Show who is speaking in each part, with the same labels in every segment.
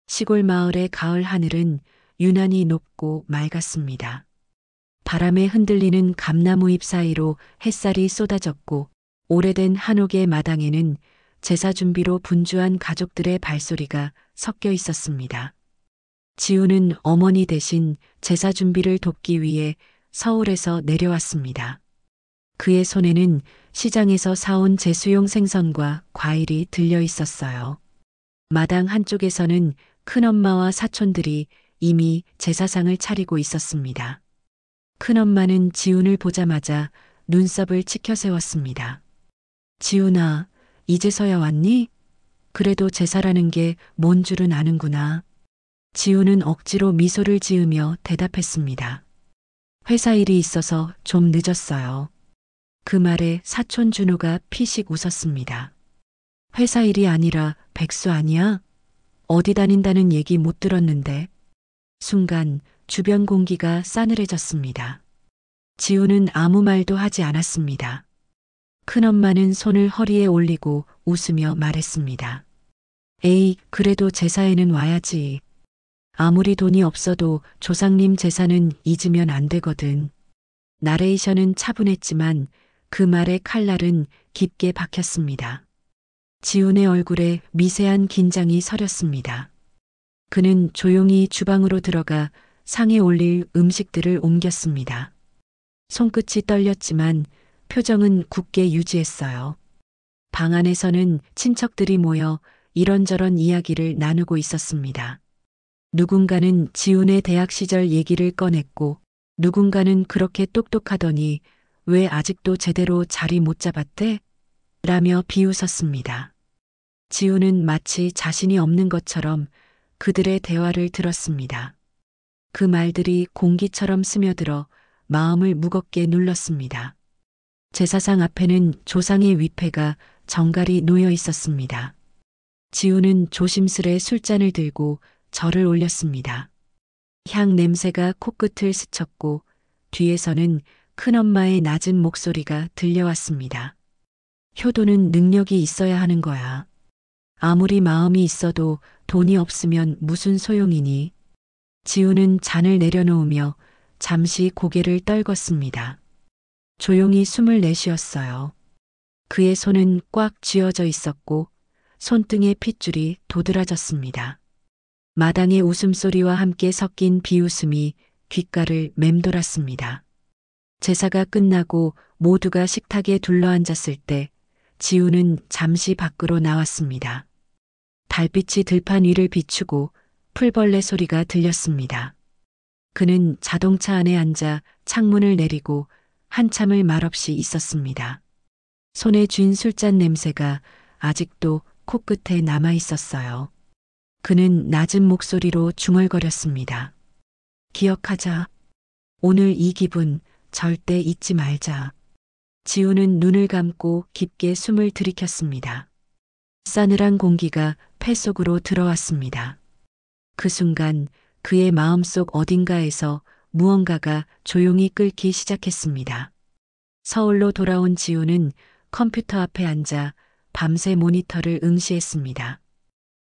Speaker 1: 시골 마을의 가을 하늘은 유난히 높고 맑았습니다. 바람에 흔들리는 감나무 잎 사이로 햇살이 쏟아졌고 오래된 한옥의 마당에는 제사 준비로 분주한 가족들의 발소리가 섞여 있었습니다. 지우는 어머니 대신 제사 준비를 돕기 위해 서울에서 내려왔습니다. 그의 손에는 시장에서 사온 제수용 생선과 과일이 들려 있었어요. 마당 한쪽에서는 큰엄마와 사촌들이 이미 제사상을 차리고 있었습니다. 큰엄마는 지훈을 보자마자 눈썹을 치켜세웠습니다. 지훈아, 이제서야 왔니? 그래도 제사라는 게 뭔 줄은 아는구나. 지훈은 억지로 미소를 지으며 대답했습니다. 회사 일이 있어서 좀 늦었어요. 그 말에 사촌 준호가 피식 웃었습니다. 회사 일이 아니라 백수 아니야? 어디 다닌다는 얘기 못 들었는데. 순간 주변 공기가 싸늘해졌습니다. 지우는 아무 말도 하지 않았습니다. 큰엄마는 손을 허리에 올리고 웃으며 말했습니다. 에이, 그래도 제사에는 와야지. 아무리 돈이 없어도 조상님 제사는 잊으면 안 되거든. 나레이션은 차분했지만 그 말의 칼날은 깊게 박혔습니다. 지훈의 얼굴에 미세한 긴장이 서렸습니다. 그는 조용히 주방으로 들어가 상에 올릴 음식들을 옮겼습니다. 손끝이 떨렸지만 표정은 굳게 유지했어요. 방 안에서는 친척들이 모여 이런저런 이야기를 나누고 있었습니다. 누군가는 지훈의 대학 시절 얘기를 꺼냈고 누군가는 그렇게 똑똑하더니 왜 아직도 제대로 자리 못 잡았대? 라며 비웃었습니다. 지훈은 마치 자신이 없는 것처럼 그들의 대화를 들었습니다. 그 말들이 공기처럼 스며들어 마음을 무겁게 눌렀습니다. 제사상 앞에는 조상의 위패가 정갈이 놓여 있었습니다. 지훈은 조심스레 술잔을 들고 절을 올렸습니다. 향 냄새가 코끝을 스쳤고 뒤에서는 큰엄마의 낮은 목소리가 들려왔습니다. 효도는 능력이 있어야 하는 거야. 아무리 마음이 있어도 돈이 없으면 무슨 소용이니? 지훈은 잔을 내려놓으며 잠시 고개를 떨궜습니다. 조용히 숨을 내쉬었어요. 그의 손은 꽉 쥐어져 있었고 손등의 핏줄이 도드라졌습니다. 마당의 웃음소리와 함께 섞인 비웃음이 귓가를 맴돌았습니다. 제사가 끝나고 모두가 식탁에 둘러앉았을 때 지훈은 잠시 밖으로 나왔습니다. 달빛이 들판 위를 비추고 풀벌레 소리가 들렸습니다. 그는 자동차 안에 앉아 창문을 내리고 한참을 말없이 있었습니다. 손에 쥔 술잔 냄새가 아직도 코끝에 남아 있었어요. 그는 낮은 목소리로 중얼거렸습니다. 기억하자. 오늘 이 기분 절대 잊지 말자. 지훈은 눈을 감고 깊게 숨을 들이켰습니다. 싸늘한 공기가 폐 속으로 들어왔습니다. 그 순간 그의 마음속 어딘가에서 무언가가 조용히 끓기 시작했습니다. 서울로 돌아온 지훈은 컴퓨터 앞에 앉아 밤새 모니터를 응시했습니다.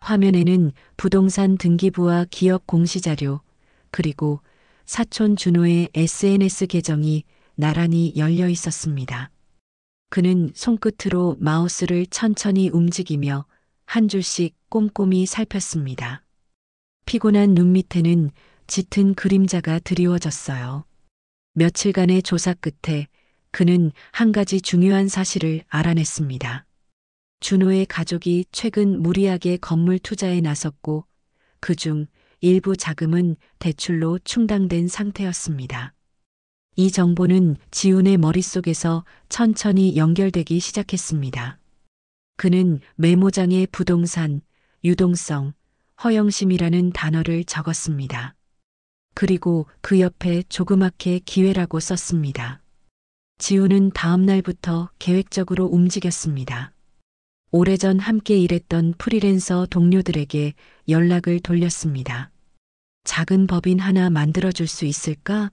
Speaker 1: 화면에는 부동산 등기부와 기업 공시자료, 그리고 사촌 준호의 SNS 계정이 나란히 열려 있었습니다. 그는 손끝으로 마우스를 천천히 움직이며 한 줄씩 꼼꼼히 살폈습니다. 피곤한 눈 밑에는 짙은 그림자가 드리워졌어요. 며칠간의 조사 끝에 그는 한 가지 중요한 사실을 알아냈습니다. 준호의 가족이 최근 무리하게 건물 투자에 나섰고 그중 일부 자금은 대출로 충당된 상태였습니다. 이 정보는 지훈의 머릿속에서 천천히 연결되기 시작했습니다. 그는 메모장에 부동산, 유동성, 허영심이라는 단어를 적었습니다. 그리고 그 옆에 조그맣게 기회라고 썼습니다. 지훈은 다음 날부터 계획적으로 움직였습니다. 오래전 함께 일했던 프리랜서 동료들에게 연락을 돌렸습니다. 작은 법인 하나 만들어줄 수 있을까?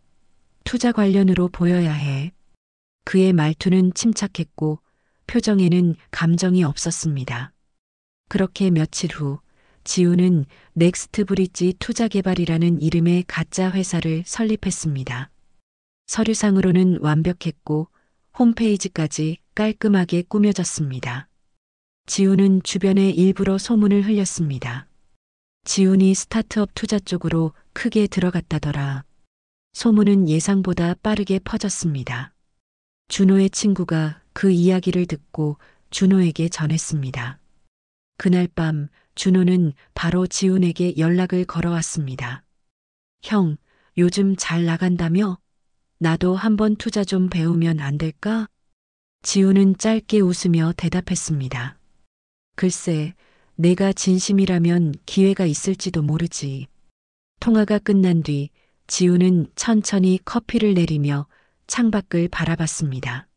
Speaker 1: 투자 관련으로 보여야 해. 그의 말투는 침착했고 표정에는 감정이 없었습니다. 그렇게 며칠 후 지우는 넥스트 브릿지 투자개발이라는 이름의 가짜 회사를 설립했습니다. 서류상으로는 완벽했고 홈페이지까지 깔끔하게 꾸며졌습니다. 지우는 주변에 일부러 소문을 흘렸습니다. 지훈이 스타트업 투자 쪽으로 크게 들어갔다더라. 소문은 예상보다 빠르게 퍼졌습니다. 준호의 친구가 그 이야기를 듣고 준호에게 전했습니다. 그날 밤 준호는 바로 지훈에게 연락을 걸어왔습니다. 형, 요즘 잘 나간다며? 나도 한번 투자 좀 배우면 안 될까? 지훈은 짧게 웃으며 대답했습니다. 글쎄, 내가 진심이라면 기회가 있을지도 모르지. 통화가 끝난 뒤 지훈은 천천히 커피를 내리며 창밖을 바라봤습니다.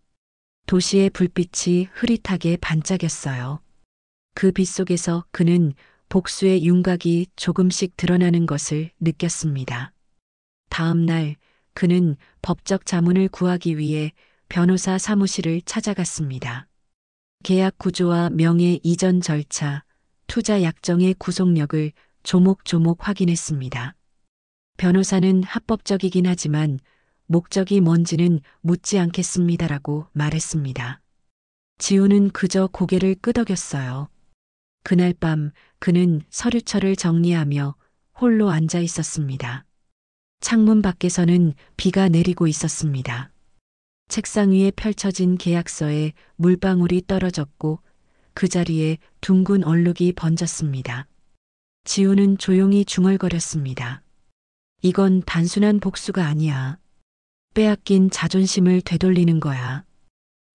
Speaker 1: 도시의 불빛이 흐릿하게 반짝였어요. 그 빛 속에서 그는 복수의 윤곽이 조금씩 드러나는 것을 느꼈습니다. 다음 날 그는 법적 자문을 구하기 위해 변호사 사무실을 찾아갔습니다. 계약 구조와 명예 이전 절차, 투자 약정의 구속력을 조목조목 확인했습니다. 변호사는 합법적이긴 하지만 목적이 뭔지는 묻지 않겠습니다라고 말했습니다. 지우는 그저 고개를 끄덕였어요. 그날 밤 그는 서류철을 정리하며 홀로 앉아 있었습니다. 창문 밖에서는 비가 내리고 있었습니다. 책상 위에 펼쳐진 계약서에 물방울이 떨어졌고 그 자리에 둥근 얼룩이 번졌습니다. 지우는 조용히 중얼거렸습니다. 이건 단순한 복수가 아니야. 빼앗긴 자존심을 되돌리는 거야.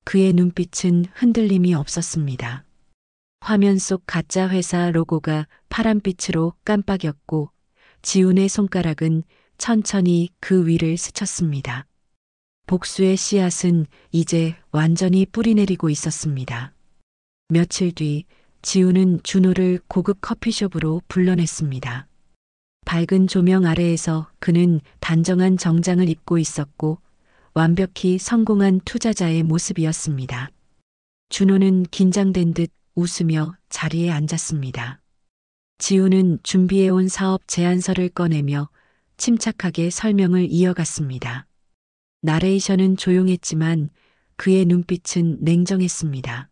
Speaker 1: 그의 눈빛은 흔들림이 없었습니다. 화면 속 가짜 회사 로고가 파란빛으로 깜빡였고 지훈의 손가락은 천천히 그 위를 스쳤습니다. 복수의 씨앗은 이제 완전히 뿌리내리고 있었습니다. 며칠 뒤 지훈은 준호를 고급 커피숍으로 불러냈습니다. 밝은 조명 아래에서 그는 단정한 정장을 입고 있었고 완벽히 성공한 투자자의 모습이었습니다. 준호는 긴장된 듯 웃으며 자리에 앉았습니다. 지훈은 준비해온 사업 제안서를 꺼내며 침착하게 설명을 이어갔습니다. 나레이션은 조용했지만 그의 눈빛은 냉정했습니다.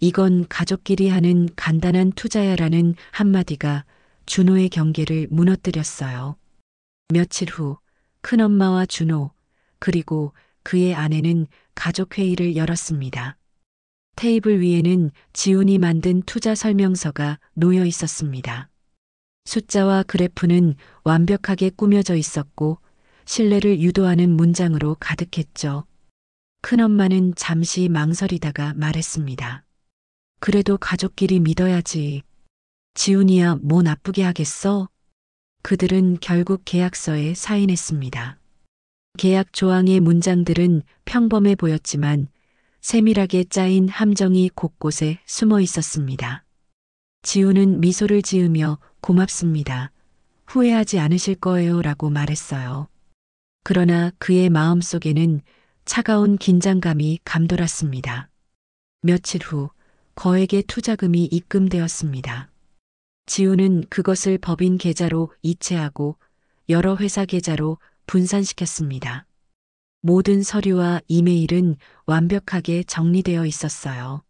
Speaker 1: 이건 가족끼리 하는 간단한 투자야라는 한마디가 준호의 경계를 무너뜨렸어요. 며칠 후 큰엄마와 준호 그리고 그의 아내는 가족회의를 열었습니다. 테이블 위에는 지훈이 만든 투자 설명서가 놓여 있었습니다. 숫자와 그래프는 완벽하게 꾸며져 있었고 신뢰를 유도하는 문장으로 가득했죠. 큰엄마는 잠시 망설이다가 말했습니다. 그래도 가족끼리 믿어야지. 지훈이야 뭐 나쁘게 하겠어? 그들은 결국 계약서에 사인했습니다. 계약 조항의 문장들은 평범해 보였지만 세밀하게 짜인 함정이 곳곳에 숨어 있었습니다. 지훈은 미소를 지으며 고맙습니다. 후회하지 않으실 거예요 라고 말했어요. 그러나 그의 마음속에는 차가운 긴장감이 감돌았습니다. 며칠 후 거액의 투자금이 입금되었습니다. 지훈은 그것을 법인 계좌로 이체하고 여러 회사 계좌로 분산시켰습니다. 모든 서류와 이메일은 완벽하게 정리되어 있었어요.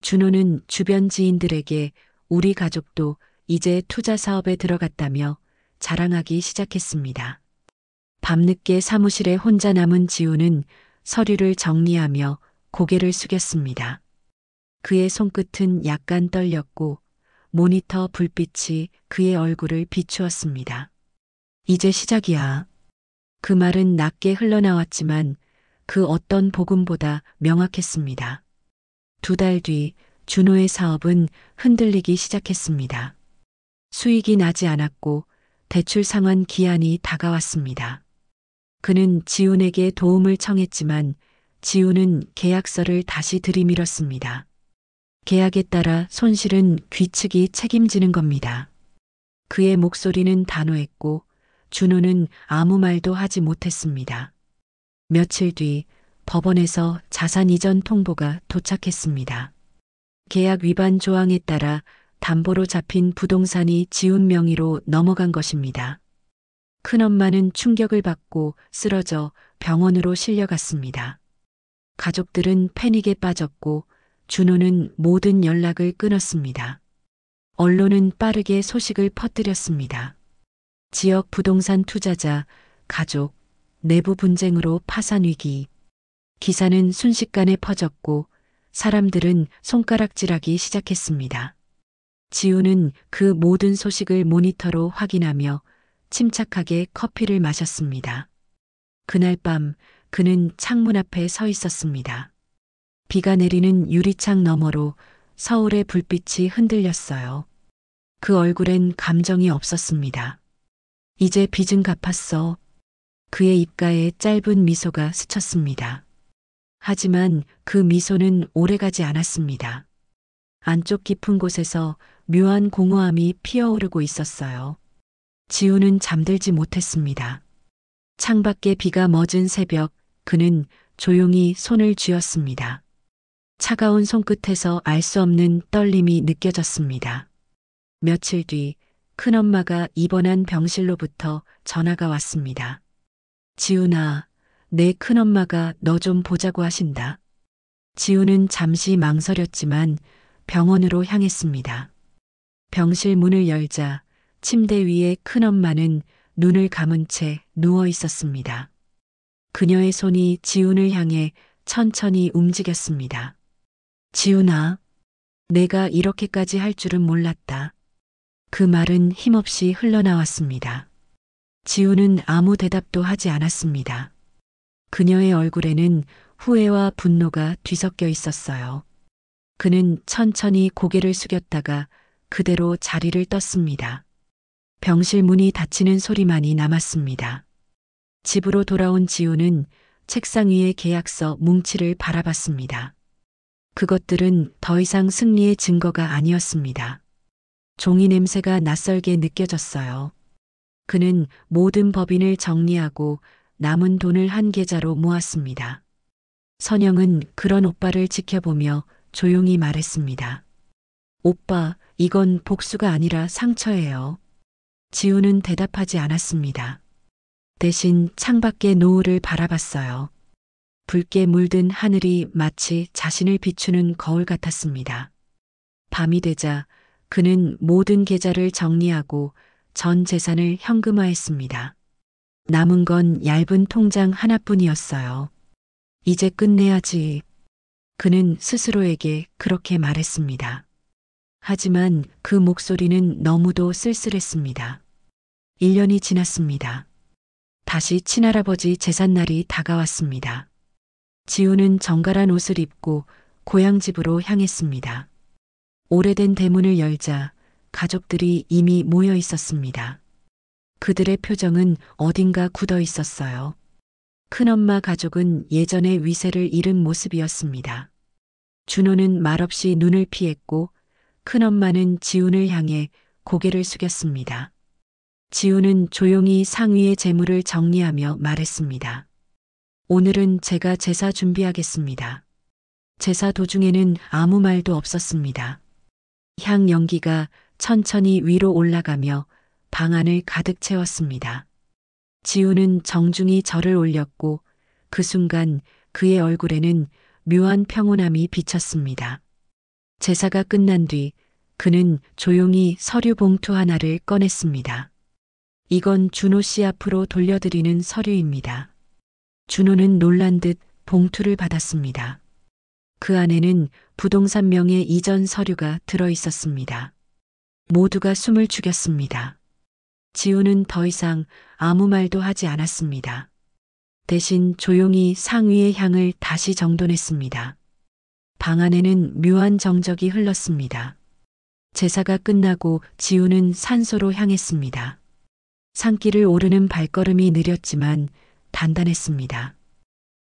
Speaker 1: 준호는 주변 지인들에게 우리 가족도 이제 투자 사업에 들어갔다며 자랑하기 시작했습니다. 밤늦게 사무실에 혼자 남은 지훈은 서류를 정리하며 고개를 숙였습니다. 그의 손끝은 약간 떨렸고 모니터 불빛이 그의 얼굴을 비추었습니다. 이제 시작이야. 그 말은 낮게 흘러나왔지만 그 어떤 복음보다 명확했습니다. 2달 뒤 준호의 사업은 흔들리기 시작했습니다. 수익이 나지 않았고 대출 상환 기한이 다가왔습니다. 그는 지훈에게 도움을 청했지만 지훈은 계약서를 다시 들이밀었습니다. 계약에 따라 손실은 귀측이 책임지는 겁니다. 그의 목소리는 단호했고 준호는 아무 말도 하지 못했습니다. 며칠 뒤 법원에서 자산 이전 통보가 도착했습니다. 계약 위반 조항에 따라 담보로 잡힌 부동산이 지훈 명의로 넘어간 것입니다. 큰엄마는 충격을 받고 쓰러져 병원으로 실려갔습니다. 가족들은 패닉에 빠졌고 준호는 모든 연락을 끊었습니다. 언론은 빠르게 소식을 퍼뜨렸습니다. 지역 부동산 투자자, 가족, 내부 분쟁으로 파산 위기. 기사는 순식간에 퍼졌고 사람들은 손가락질하기 시작했습니다. 지훈은 그 모든 소식을 모니터로 확인하며 침착하게 커피를 마셨습니다. 그날 밤 그는 창문 앞에 서 있었습니다. 비가 내리는 유리창 너머로 서울의 불빛이 흔들렸어요. 그 얼굴엔 감정이 없었습니다. 이제 빚은 갚았어. 그의 입가에 짧은 미소가 스쳤습니다. 하지만 그 미소는 오래가지 않았습니다. 안쪽 깊은 곳에서 묘한 공허함이 피어오르고 있었어요. 지훈은 잠들지 못했습니다. 창밖에 비가 멎은 새벽, 그는 조용히 손을 쥐었습니다. 차가운 손끝에서 알 수 없는 떨림이 느껴졌습니다. 며칠 뒤 큰엄마가 입원한 병실로부터 전화가 왔습니다. 지훈아, 내 큰엄마가 너 좀 보자고 하신다. 지훈은 잠시 망설였지만 병원으로 향했습니다. 병실 문을 열자 침대 위에 큰엄마는 눈을 감은 채 누워 있었습니다. 그녀의 손이 지훈을 향해 천천히 움직였습니다. 지훈아, 내가 이렇게까지 할 줄은 몰랐다. 그 말은 힘없이 흘러나왔습니다. 지훈은 아무 대답도 하지 않았습니다. 그녀의 얼굴에는 후회와 분노가 뒤섞여 있었어요. 그는 천천히 고개를 숙였다가 그대로 자리를 떴습니다. 병실 문이 닫히는 소리만이 남았습니다. 집으로 돌아온 지훈은 책상 위의 계약서 뭉치를 바라봤습니다. 그것들은 더 이상 승리의 증거가 아니었습니다. 종이 냄새가 낯설게 느껴졌어요. 그는 모든 법인을 정리하고 남은 돈을 한 계좌로 모았습니다. 선영은 그런 오빠를 지켜보며 조용히 말했습니다. 오빠, 이건 복수가 아니라 상처예요. 지훈은 대답하지 않았습니다. 대신 창밖의 노을을 바라봤어요. 붉게 물든 하늘이 마치 자신을 비추는 거울 같았습니다. 밤이 되자 그는 모든 계좌를 정리하고 전 재산을 현금화했습니다. 남은 건 얇은 통장 하나뿐이었어요. 이제 끝내야지. 그는 스스로에게 그렇게 말했습니다. 하지만 그 목소리는 너무도 쓸쓸했습니다. 1년이 지났습니다. 다시 친할아버지 제삿날이 다가왔습니다. 지훈은 정갈한 옷을 입고 고향집으로 향했습니다. 오래된 대문을 열자 가족들이 이미 모여 있었습니다. 그들의 표정은 어딘가 굳어 있었어요. 큰엄마 가족은 예전의 위세를 잃은 모습이었습니다. 준호는 말없이 눈을 피했고 큰엄마는 지훈을 향해 고개를 숙였습니다. 지훈은 조용히 상위의 재물을 정리하며 말했습니다. 오늘은 제가 제사 준비하겠습니다. 제사 도중에는 아무 말도 없었습니다. 향 연기가 천천히 위로 올라가며 방 안을 가득 채웠습니다. 지훈은 정중히 절을 올렸고 그 순간 그의 얼굴에는 묘한 평온함이 비쳤습니다. 제사가 끝난 뒤 그는 조용히 서류 봉투 하나를 꺼냈습니다. 이건 준호 씨 앞으로 돌려드리는 서류입니다. 준호는 놀란 듯 봉투를 받았습니다. 그 안에는 부동산 명의 이전 서류가 들어 있었습니다. 모두가 숨을 죽였습니다. 지훈은 더 이상 아무 말도 하지 않았습니다. 대신 조용히 상위의 향을 다시 정돈했습니다. 방 안에는 묘한 정적이 흘렀습니다. 제사가 끝나고 지훈은 산소로 향했습니다. 산길을 오르는 발걸음이 느렸지만 단단했습니다.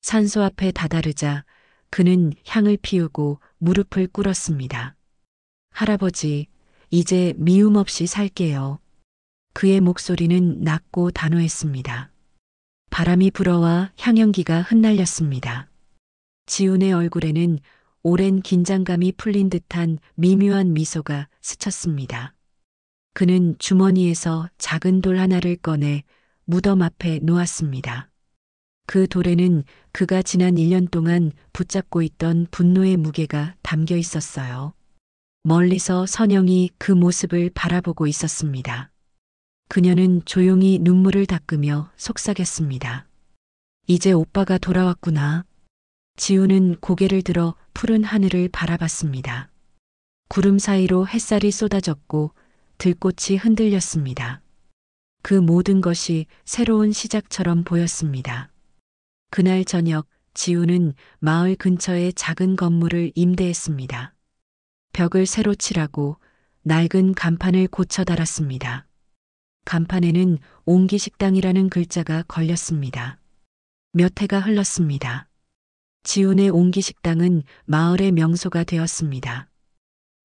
Speaker 1: 산소 앞에 다다르자 그는 향을 피우고 무릎을 꿇었습니다. 할아버지, 이제 미움 없이 살게요. 그의 목소리는 낮고 단호했습니다. 바람이 불어와 향연기가 흩날렸습니다. 지훈의 얼굴에는 오랜 긴장감이 풀린 듯한 미묘한 미소가 스쳤습니다. 그는 주머니에서 작은 돌 하나를 꺼내 무덤 앞에 놓았습니다. 그 돌에는 그가 지난 1년 동안 붙잡고 있던 분노의 무게가 담겨 있었어요. 멀리서 선영이 그 모습을 바라보고 있었습니다. 그녀는 조용히 눈물을 닦으며 속삭였습니다. 이제 오빠가 돌아왔구나. 지우는 고개를 들어 푸른 하늘을 바라봤습니다. 구름 사이로 햇살이 쏟아졌고 들꽃이 흔들렸습니다. 그 모든 것이 새로운 시작처럼 보였습니다. 그날 저녁 지우는 마을 근처의 작은 건물을 임대했습니다. 벽을 새로 칠하고 낡은 간판을 고쳐 달았습니다. 간판에는 옹기식당이라는 글자가 걸렸습니다. 몇 해가 흘렀습니다. 지훈의 옹기식당은 마을의 명소가 되었습니다.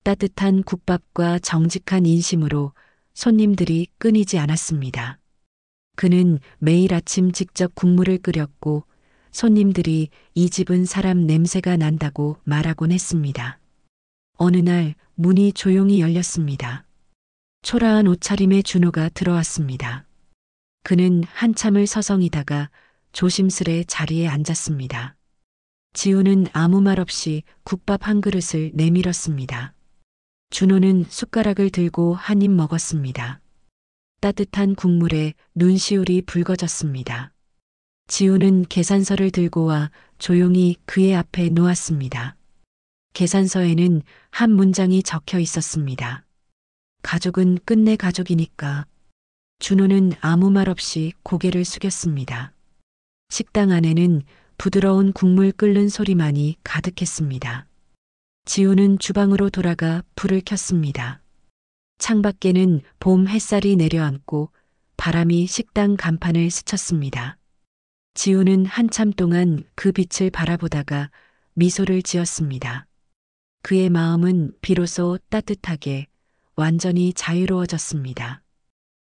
Speaker 1: 따뜻한 국밥과 정직한 인심으로 손님들이 끊이지 않았습니다. 그는 매일 아침 직접 국물을 끓였고 손님들이 이 집은 사람 냄새가 난다고 말하곤 했습니다. 어느 날 문이 조용히 열렸습니다. 초라한 옷차림의 준호가 들어왔습니다. 그는 한참을 서성이다가 조심스레 자리에 앉았습니다. 지우는 아무 말 없이 국밥 한 그릇을 내밀었습니다. 준호는 숟가락을 들고 한 입 먹었습니다. 따뜻한 국물에 눈시울이 붉어졌습니다. 지우는 계산서를 들고 와 조용히 그의 앞에 놓았습니다. 계산서에는 한 문장이 적혀 있었습니다. 가족은 끝내 가족이니까. 준호는 아무 말 없이 고개를 숙였습니다. 식당 안에는 부드러운 국물 끓는 소리만이 가득했습니다. 지우는 주방으로 돌아가 불을 켰습니다. 창밖에는 봄 햇살이 내려앉고 바람이 식당 간판을 스쳤습니다. 지우는 한참 동안 그 빛을 바라보다가 미소를 지었습니다. 그의 마음은 비로소 따뜻하게 완전히 자유로워졌습니다.